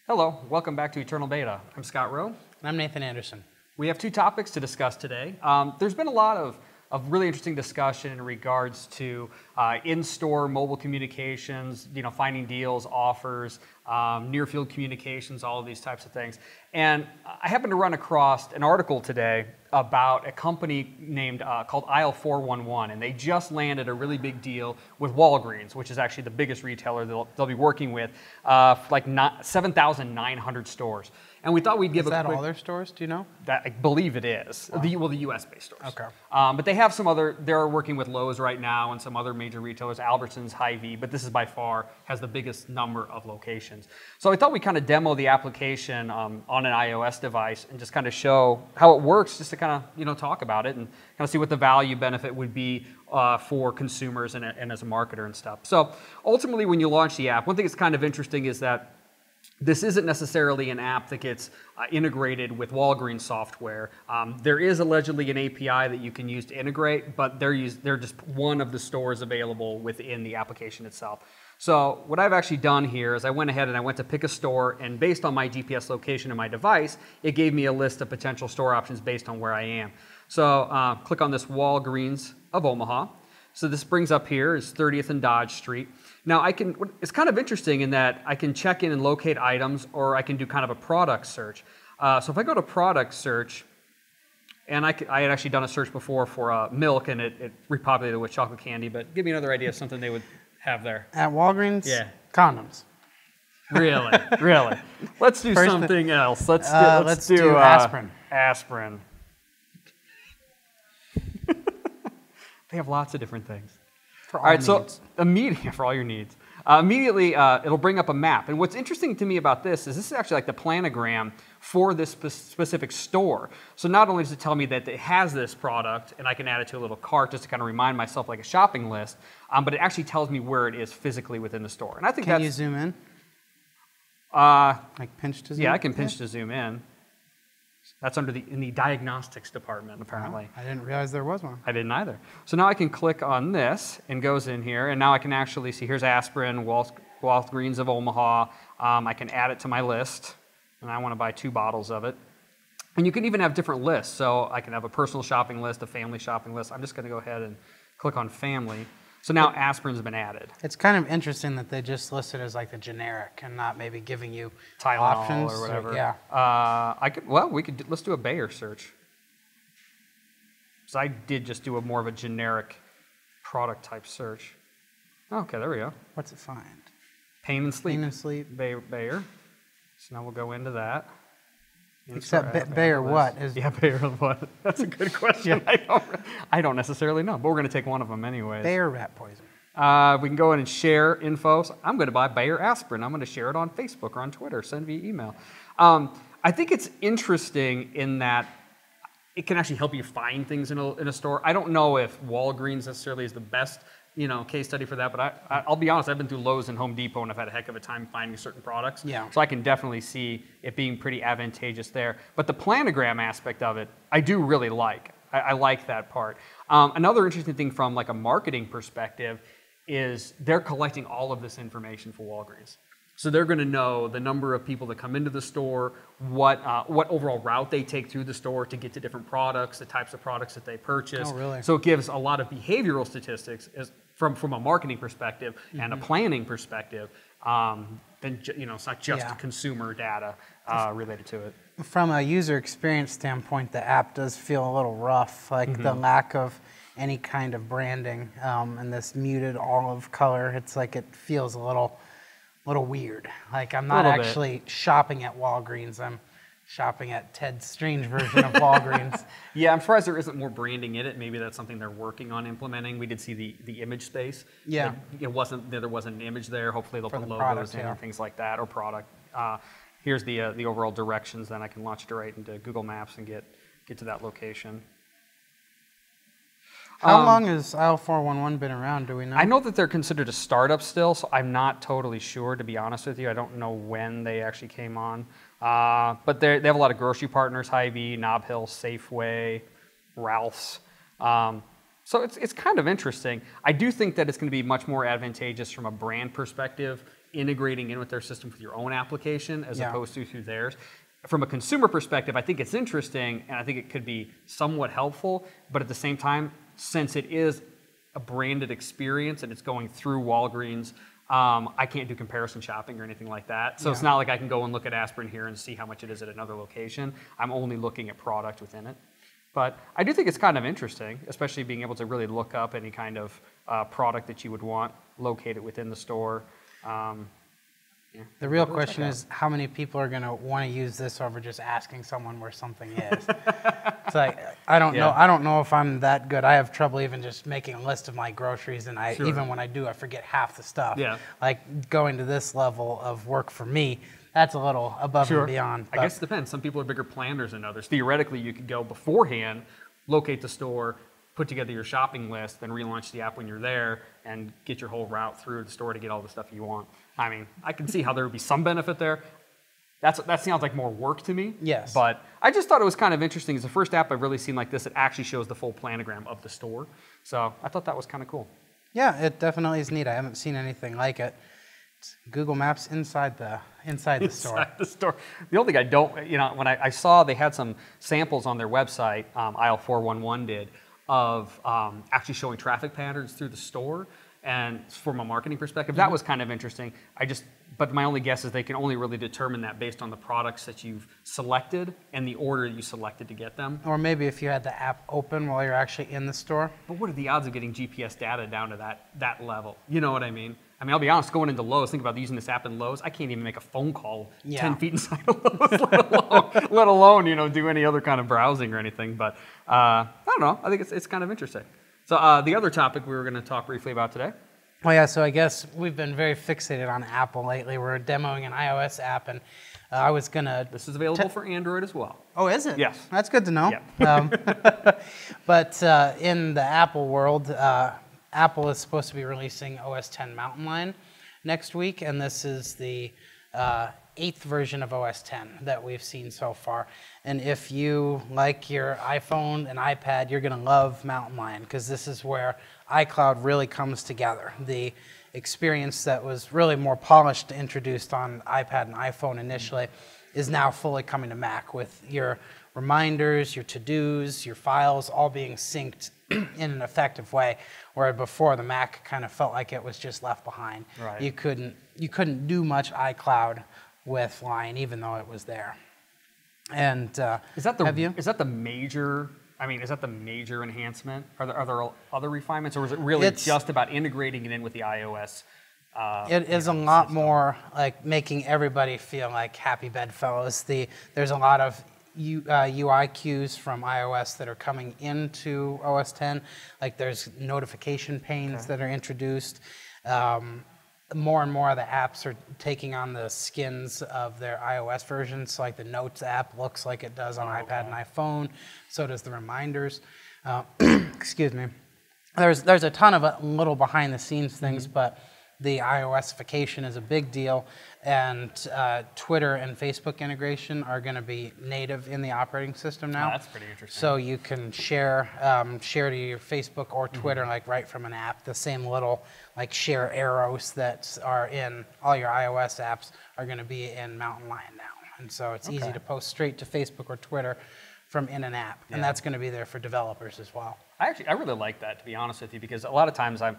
Hello, welcome back to Eternal Beta. I'm Scott Rowe. And I'm Nathan Anderson. We have two topics to discuss today. There's been a lot of really interesting discussion in regards to in-store mobile communications, finding deals, offers, near-field communications, all of these types of things. And I happened to run across an article today about a company named called aisle411, and they just landed a really big deal with Walgreens, which is actually the biggest retailer they'll be working with, like 7,900 stores. And we thought we'd give Is that all their stores? Do you know? That I believe it is. Wow. The U.S.-based stores. Okay. But they have some other. They're working with Lowe's right now and some other major retailers, Albertsons, Hy-Vee. But this is by far has the biggest number of locations. So I thought we'd kind of demo the application on an iOS device and just kind of show how it works, just to kind of talk about it and kind of see what the value benefit would be for consumers and as a marketer and stuff. So ultimately, when you launch the app, one thing that's kind of interesting is that this isn't necessarily an app that gets integrated with Walgreens software. There is allegedly an API that you can use to integrate, but they're just one of the stores available within the application itself. So what I've actually done here is I went ahead and I went to pick a store, and based on my GPS location in my device, it gave me a list of potential store options based on where I am. So click on this Walgreens of Omaha. So this brings up here is 30th and Dodge Street. Now it's kind of interesting in that I can check in and locate items, or I can do kind of a product search. So if I go to product search, and I had actually done a search before for milk, and it repopulated with chocolate candy, but give me another idea of something they would have there. At Walgreens? Yeah. Condoms. Really? Really? Let's do something else. Let's do aspirin. Aspirin. They have lots of different things. For all needs. So immediately, for all your needs. Immediately, it'll bring up a map. And what's interesting to me about this is actually like the planogram for this specific store. So not only does it tell me that it has this product, and I can add it to a little cart just to kind of remind myself like a shopping list, but it actually tells me where it is physically within the store. And I think Can you zoom in? Like pinch to zoom? Yeah, I can pinch to zoom in. That's in the diagnostics department, apparently. I didn't realize there was one. I didn't either. So now I can click on this and goes in here, and now I can actually see here's aspirin, Walgreens of Omaha. I can add it to my list, and I want to buy 2 bottles of it. And you can even have different lists. So I can have a personal shopping list, a family shopping list. I'm just going to go ahead and click on family. So now aspirin's been added. It's kind of interesting that they just listed as like the generic and not maybe giving you Tylenol options or whatever. Yeah. Let's do a Bayer search. So I did just do more of a generic product type search. Okay, there we go. What's it find? Pain and sleep. Pain and sleep. Bayer. So now we'll go into that. Except Bayer what? Yeah, Bayer what? That's a good question. I don't necessarily know, but we're going to take one of them anyways. Bayer rat poison. We can go in and share info. So I'm going to buy Bayer aspirin. I'm going to share it on Facebook or on Twitter, send via email. I think it's interesting in that it can actually help you find things in a store. I don't know if Walgreens necessarily is the best case study for that, but I'll be honest, I've been through Lowe's and Home Depot and I've had a heck of a time finding certain products. Yeah. So I can definitely see it being pretty advantageous there. But the planogram aspect of it, I do really like. I like that part. Another interesting thing from like a marketing perspective is they're collecting all of this information for Walgreens. So they're going to know the number of people that come into the store, what overall route they take through the store to get to different products, the types of products that they purchase. Oh, really? So it gives a lot of behavioral statistics from a marketing perspective and a planning perspective. It's not just consumer data related to it. From a user experience standpoint, the app does feel a little rough, like the lack of any kind of branding and this muted olive color. It's like it feels a little weird. Like I'm not actually shopping at Walgreens. I'm shopping at Ted's strange version of Walgreens. Yeah, I'm surprised there isn't more branding in it. Maybe that's something they're working on implementing. We did see the image space. Yeah. There wasn't an image there. Hopefully they'll put the logos product, in and things like that, or product. Here's the overall directions. Then I can launch it right into Google Maps and get to that location. How long has aisle411 been around, do we know? I know that they're considered a startup still, so I'm not totally sure, to be honest with you. I don't know when they actually came on. But they have a lot of grocery partners, Hy-Vee, Nob Hill, Safeway, Ralph's. So it's kind of interesting. I do think that it's going to be much more advantageous from a brand perspective integrating in with their system with your own application as Yeah. opposed to through theirs. From a consumer perspective, I think it's interesting, and I think it could be somewhat helpful, but at the same time, since it is a branded experience and it's going through Walgreens, I can't do comparison shopping or anything like that. So it's not like I can go and look at aspirin here and see how much it is at another location. I'm only looking at product within it. But I do think it's kind of interesting, especially being able to really look up any kind of product that you would want located within the store. The real question is how many people are going to want to use this over just asking someone where something is. It's like, I don't know. I don't know if I'm that good. I have trouble even just making a list of my groceries, and even when I do, I forget half the stuff. Yeah. Like going to this level of work for me, that's a little above and beyond. I guess it depends. Some people are bigger planners than others. Theoretically, you could go beforehand, locate the store, put together your shopping list, then relaunch the app when you're there and get your whole route through the store to get all the stuff you want. I mean, I can see how there would be some benefit there. That sounds like more work to me. Yes. But I just thought it was kind of interesting. It's the first app I've really seen like this that actually shows the full planogram of the store. So I thought that was kind of cool. Yeah, it definitely is neat. I haven't seen anything like it. It's Google Maps inside the store. Inside the store. The only thing I don't, when I saw they had some samples on their website, aisle411 did, of actually showing traffic patterns through the store. And from a marketing perspective, that was kind of interesting. But my only guess is they can only really determine that based on the products that you've selected and the order you selected to get them. Or maybe if you had the app open while you're actually in the store. But what are the odds of getting GPS data down to that level? You know what I mean? I mean, I'll be honest, going into Lowe's, think about using this app in Lowe's, I can't even make a phone call 10 feet inside of Lowe's, let alone do any other kind of browsing or anything. But I don't know. I think it's kind of interesting. So the other topic we were going to talk briefly about today. Well, yeah, so I guess we've been very fixated on Apple lately. We're demoing an iOS app, and I was going to... This is available for Android as well. Oh, is it? Yes. That's good to know. Yeah. But in the Apple world, Apple is supposed to be releasing OS X Mountain Lion next week, and this is the 8th version of OS X that we've seen so far. And if you like your iPhone and iPad, you're going to love Mountain Lion, because this is where iCloud really comes together. The experience that was really more polished, introduced on iPad and iPhone initially, is now fully coming to Mac, with your reminders, your to-dos, your files all being synced in an effective way, where before the Mac kind of felt like it was just left behind. Right. You couldn't do much iCloud with Lion, even though it was there. And is that the major? I mean, is that the major enhancement? Are there other refinements, or is it really just about integrating it in with the iOS? It is a lot more like making everybody feel like happy bedfellows. There's a lot of UI cues from iOS that are coming into OS X. Like there's notification panes that are introduced. More and more of the apps are taking on the skins of their iOS versions. So like the Notes app looks like it does on iPad and iPhone. So does the Reminders. Excuse me. There's a ton of little behind the scenes things, but the iOSification is a big deal, and Twitter and Facebook integration are going to be native in the operating system now. Oh, that's pretty interesting. So you can share to your Facebook or Twitter like right from an app. The same little like share arrows that are in all your iOS apps are going to be in Mountain Lion now, and so it's easy to post straight to Facebook or Twitter from in an app, and that's going to be there for developers as well. I really like that, to be honest with you, because a lot of times I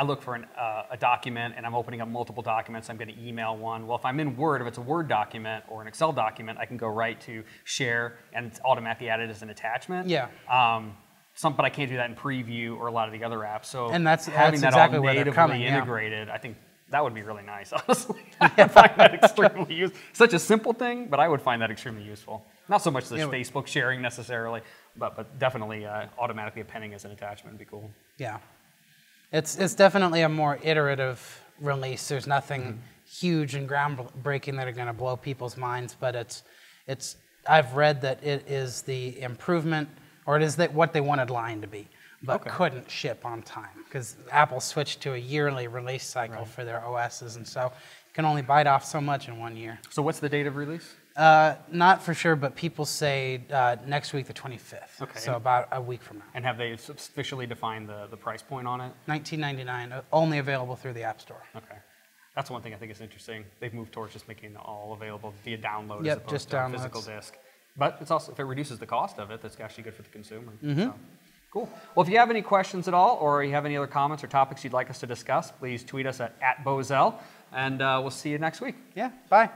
look for a document and I'm opening up multiple documents. I'm going to email one. Well, if I'm in Word, if it's a Word document or an Excel document, I can go right to share and it's automatically added as an attachment. Yeah. But I can't do that in Preview or a lot of the other apps. So and that's having that exactly all where they're natively coming, integrated, I think that would be really nice, honestly. I find that extremely useful. Such a simple thing, but I would find that extremely useful. Not so much the Facebook sharing necessarily, but definitely automatically appending as an attachment would be cool. Yeah. It's definitely a more iterative release. There's nothing huge and groundbreaking that are going to blow people's minds, but I've read that it is the improvement, or it is what they wanted Lion to be, but couldn't ship on time because Apple switched to a yearly release cycle for their OSs, and so you can only bite off so much in 1 year. So what's the date of release? Not for sure, but people say next week, the 25th. Okay. So about a week from now. And have they officially defined the price point on it? $19.99, only available through the App Store. Okay. That's one thing I think is interesting. They've moved towards just making it all available via download as Yep, opposed just to a downloads. physical disc. But it's also, if it reduces the cost of it, that's actually good for the consumer. So, cool. Well, if you have any questions at all, or you have any other comments or topics you'd like us to discuss, please tweet us at Bozell, and we'll see you next week. Yeah, bye.